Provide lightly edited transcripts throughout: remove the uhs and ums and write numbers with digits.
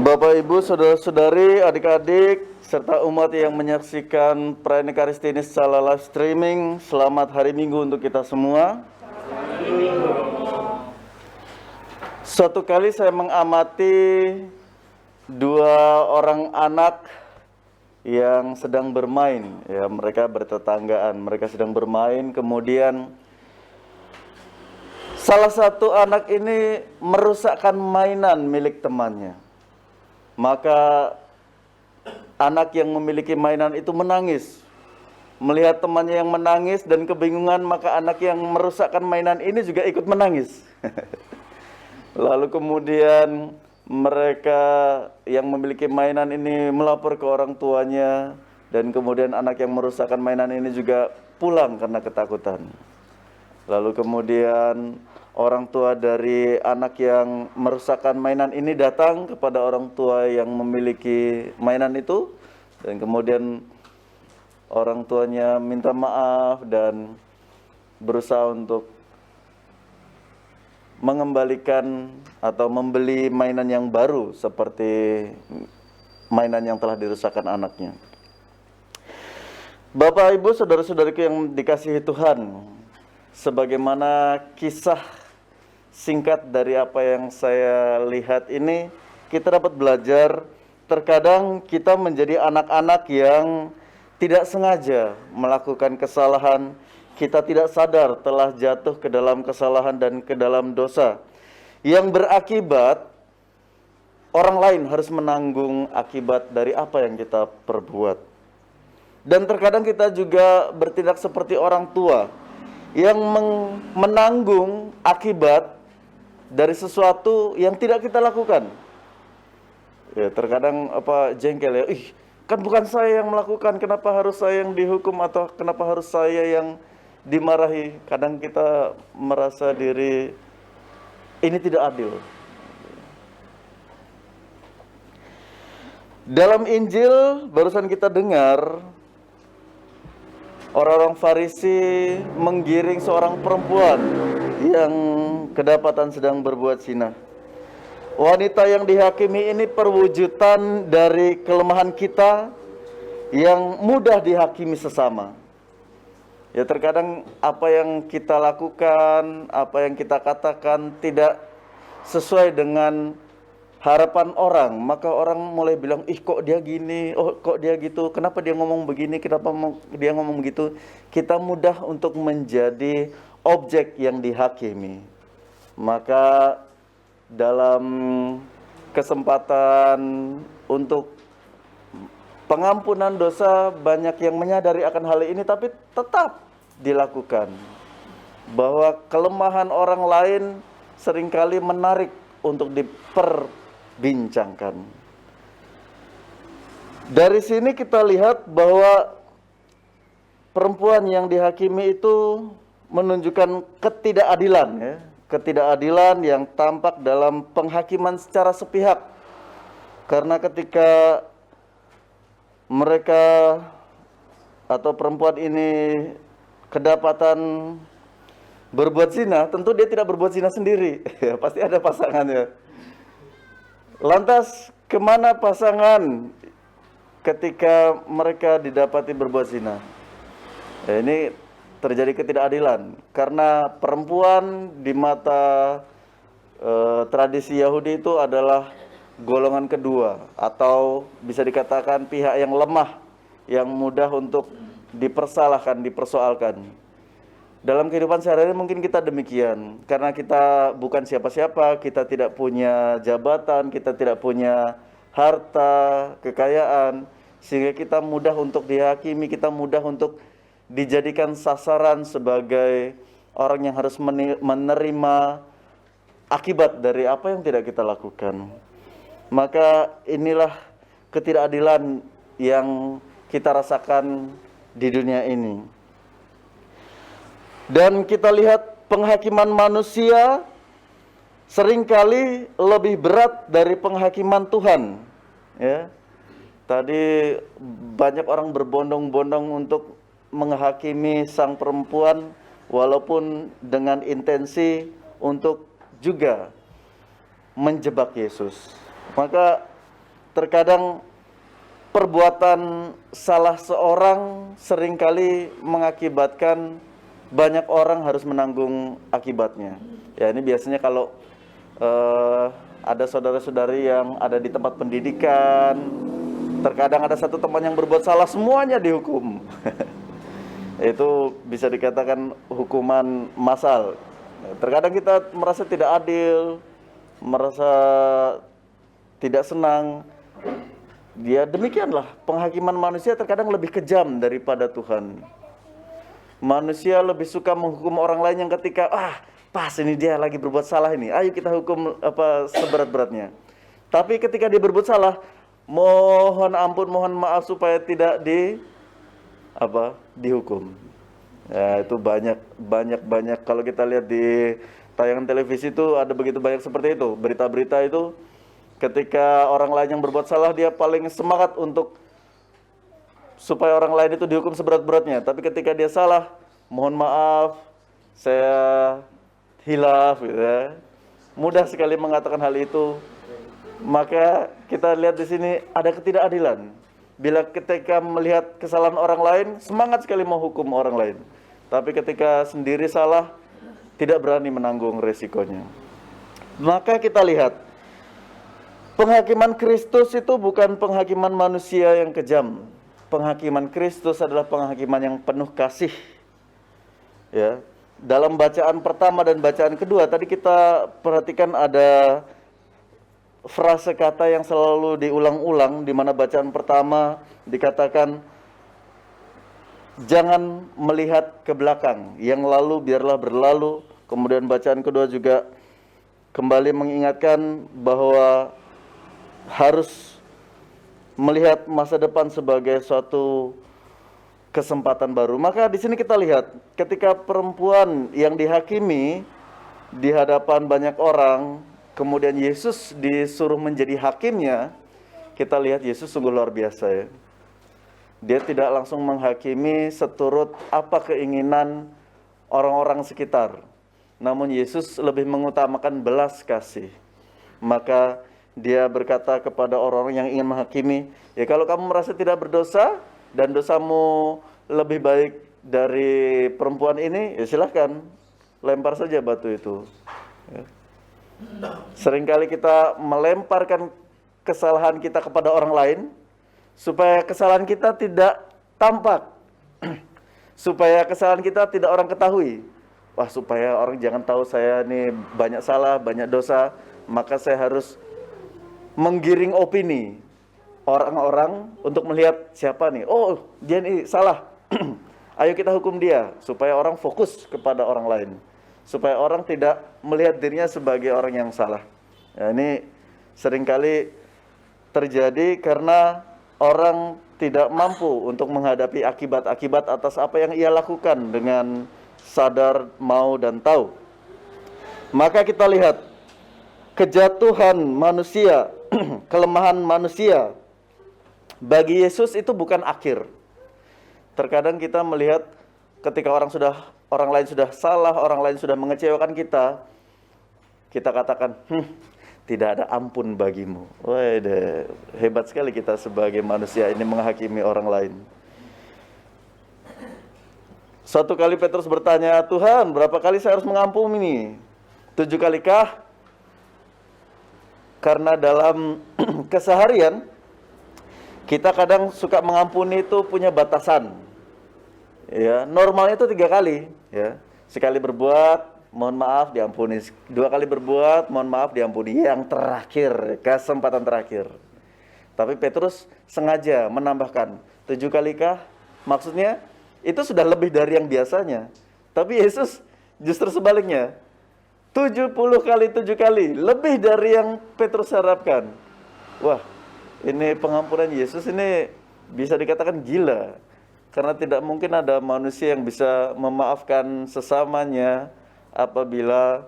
Bapak, Ibu, saudara-saudari, adik-adik, serta umat yang menyaksikan perayaan Ekaristi ini secara live streaming, selamat hari Minggu untuk kita semua. Suatu kali saya mengamati dua orang anak yang sedang bermain, ya, mereka bertetanggaan, mereka sedang bermain, kemudian salah satu anak ini merusakkan mainan milik temannya. Maka anak yang memiliki mainan itu menangis. Melihat temannya yang menangis dan kebingungan, maka anak yang merusakkan mainan ini juga ikut menangis. Lalu kemudian mereka yang memiliki mainan ini melapor ke orang tuanya, dan kemudian anak yang merusakkan mainan ini juga pulang karena ketakutan. Lalu kemudian orang tua dari anak yang merusakkan mainan ini datang kepada orang tua yang memiliki mainan itu, dan kemudian orang tuanya minta maaf dan berusaha untuk mengembalikan atau membeli mainan yang baru seperti mainan yang telah dirusakkan anaknya. Bapak, Ibu, saudara-saudariku yang dikasihi Tuhan, sebagaimana kisah singkat dari apa yang saya lihat ini, kita dapat belajar terkadang kita menjadi anak-anak yang tidak sengaja melakukan kesalahan. Kita tidak sadar telah jatuh ke dalam kesalahan dan ke dalam dosa yang berakibat orang lain harus menanggung akibat dari apa yang kita perbuat. Dan terkadang kita juga bertindak seperti orang tua yang menanggung akibat dari sesuatu yang tidak kita lakukan. Ya, terkadang jengkel ya, kan bukan saya yang melakukan, kenapa harus saya yang dihukum atau kenapa harus saya yang dimarahi. Kadang kita merasa diri ini tidak adil. Dalam Injil barusan kita dengar orang-orang Farisi menggiring seorang perempuan yang kedapatan sedang berbuat zina. Wanita yang dihakimi ini perwujudan dari kelemahan kita yang mudah dihakimi sesama. Ya, terkadang apa yang kita lakukan, apa yang kita katakan tidak sesuai dengan harapan orang, maka orang mulai bilang, kok dia gini, kok dia gitu, kenapa dia ngomong begini, kenapa dia ngomong begitu. Kita mudah untuk menjadi objek yang dihakimi. Maka dalam kesempatan untuk pengampunan dosa, banyak yang menyadari akan hal ini tapi tetap dilakukan. Bahwa kelemahan orang lain seringkali menarik untuk diperbincangkan. Dari sini kita lihat bahwa perempuan yang dihakimi itu menunjukkan ketidakadilan, ya. Ketidakadilan yang tampak dalam penghakiman secara sepihak. Karena ketika mereka atau perempuan ini kedapatan berbuat zina, tentu dia tidak berbuat zina sendiri. Ya, pasti ada pasangannya. Lantas kemana pasangan ketika mereka didapati berbuat zina? Ya, ini terjadi ketidakadilan karena perempuan di mata tradisi Yahudi itu adalah golongan kedua, atau bisa dikatakan pihak yang lemah, yang mudah untuk dipersalahkan, dipersoalkan. Dalam kehidupan sehari-hari mungkin kita demikian, karena kita bukan siapa-siapa, kita tidak punya jabatan, kita tidak punya harta, kekayaan, sehingga kita mudah untuk dihakimi, kita mudah untuk dijadikan sasaran sebagai orang yang harus menerima akibat dari apa yang tidak kita lakukan. Maka inilah ketidakadilan yang kita rasakan di dunia ini. Dan kita lihat penghakiman manusia seringkali lebih berat dari penghakiman Tuhan. Ya. Tadi banyak orang berbondong-bondong untuk menghakimi sang perempuan, walaupun dengan intensi untuk juga menjebak Yesus. Maka terkadang perbuatan salah seorang seringkali mengakibatkan banyak orang harus menanggung akibatnya. Ya, ini biasanya kalau ada saudara-saudari yang ada di tempat pendidikan, terkadang ada satu teman yang berbuat salah, semuanya dihukum. Itu bisa dikatakan hukuman massal. Terkadang kita merasa tidak adil, merasa tidak senang. Ya demikianlah, penghakiman manusia terkadang lebih kejam daripada Tuhan. Manusia lebih suka menghukum orang lain yang ketika pas ini dia lagi berbuat salah ini, ayo kita hukum seberat-beratnya. Tapi ketika dia berbuat salah, mohon ampun, mohon maaf supaya tidak dihukum. Ya, itu banyak kalau kita lihat di tayangan televisi itu ada begitu banyak seperti itu. Berita-berita itu ketika orang lain yang berbuat salah, dia paling semangat untuk supaya orang lain itu dihukum seberat-beratnya. Tapi ketika dia salah, mohon maaf, saya hilaf gitu ya. Mudah sekali mengatakan hal itu. Maka kita lihat di sini ada ketidakadilan. Bila ketika melihat kesalahan orang lain, semangat sekali mau hukum orang lain. Tapi ketika sendiri salah, tidak berani menanggung resikonya. Maka kita lihat, penghakiman Kristus itu bukan penghakiman manusia yang kejam. Penghakiman Kristus adalah penghakiman yang penuh kasih. Ya. Dalam bacaan pertama dan bacaan kedua, tadi kita perhatikan ada frase kata yang selalu diulang-ulang, di mana bacaan pertama dikatakan jangan melihat ke belakang, yang lalu biarlah berlalu. Kemudian bacaan kedua juga kembali mengingatkan bahwa harus melihat masa depan sebagai suatu kesempatan baru. Maka di sini kita lihat ketika perempuan yang dihakimi di hadapan banyak orang, kemudian Yesus disuruh menjadi hakimnya, kita lihat Yesus sungguh luar biasa ya. Dia tidak langsung menghakimi seturut apa keinginan orang-orang sekitar. Namun Yesus lebih mengutamakan belas kasih. Maka dia berkata kepada orang-orang yang ingin menghakimi, ya kalau kamu merasa tidak berdosa dan dosamu lebih baik dari perempuan ini, ya silahkan lempar saja batu itu. Ya. Seringkali kita melemparkan kesalahan kita kepada orang lain supaya kesalahan kita tidak tampak, supaya kesalahan kita tidak orang ketahui. Wah, supaya orang jangan tahu saya ini banyak salah, banyak dosa, maka saya harus menggiring opini orang-orang untuk melihat siapa nih. Oh, dia ini salah. Ayo kita hukum dia, supaya orang fokus kepada orang lain, supaya orang tidak melihat dirinya sebagai orang yang salah. Ya, ini seringkali terjadi karena orang tidak mampu untuk menghadapi akibat-akibat atas apa yang ia lakukan dengan sadar, mau, dan tahu. Maka kita lihat kejatuhan manusia, kelemahan manusia, bagi Yesus itu bukan akhir. Terkadang kita melihat ketika orang lain sudah salah, orang lain sudah mengecewakan kita, kita katakan, tidak ada ampun bagimu. Waduh, hebat sekali kita sebagai manusia ini menghakimi orang lain. Suatu kali Petrus bertanya, Tuhan, berapa kali saya harus mengampuni? 7 kalikah? Karena dalam keseharian, kita kadang suka mengampuni itu punya batasan. Ya, normalnya itu 3 kali. Ya. Sekali berbuat, mohon maaf, diampuni. 2 kali berbuat, mohon maaf, diampuni. Yang terakhir, kesempatan terakhir. Tapi Petrus sengaja menambahkan, 7 kalikah? Maksudnya, itu sudah lebih dari yang biasanya. Tapi Yesus justru sebaliknya. 70 kali 7 kali. Lebih dari yang Petrus harapkan. Wah, ini pengampunan Yesus ini bisa dikatakan gila. Karena tidak mungkin ada manusia yang bisa memaafkan sesamanya apabila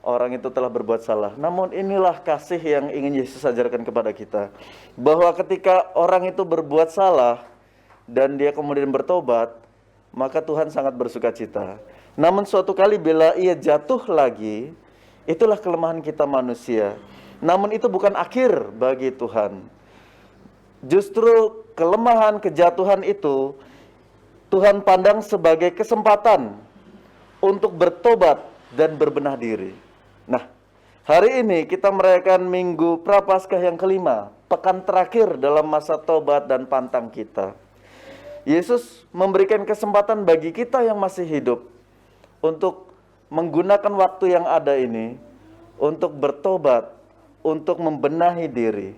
orang itu telah berbuat salah. Namun inilah kasih yang ingin Yesus ajarkan kepada kita. Bahwa ketika orang itu berbuat salah dan dia kemudian bertobat, maka Tuhan sangat bersuka cita. Namun suatu kali bila ia jatuh lagi, itulah kelemahan kita manusia. Namun itu bukan akhir bagi Tuhan. Justru kelemahan, kejatuhan itu Tuhan pandang sebagai kesempatan untuk bertobat dan berbenah diri. Nah, hari ini kita merayakan Minggu Prapaskah yang kelima, pekan terakhir dalam masa tobat dan pantang kita. Yesus memberikan kesempatan bagi kita yang masih hidup untuk menggunakan waktu yang ada ini untuk bertobat, untuk membenahi diri.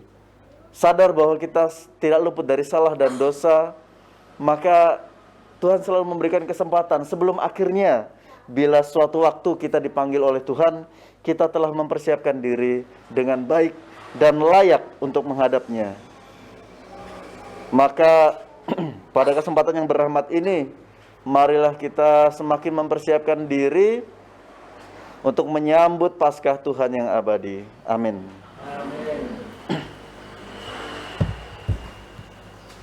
Sadar bahwa kita tidak luput dari salah dan dosa, maka Tuhan selalu memberikan kesempatan sebelum akhirnya bila suatu waktu kita dipanggil oleh Tuhan, kita telah mempersiapkan diri dengan baik dan layak untuk menghadapnya. Maka pada kesempatan yang berrahmat ini, marilah kita semakin mempersiapkan diri untuk menyambut Paskah Tuhan yang abadi. Amin.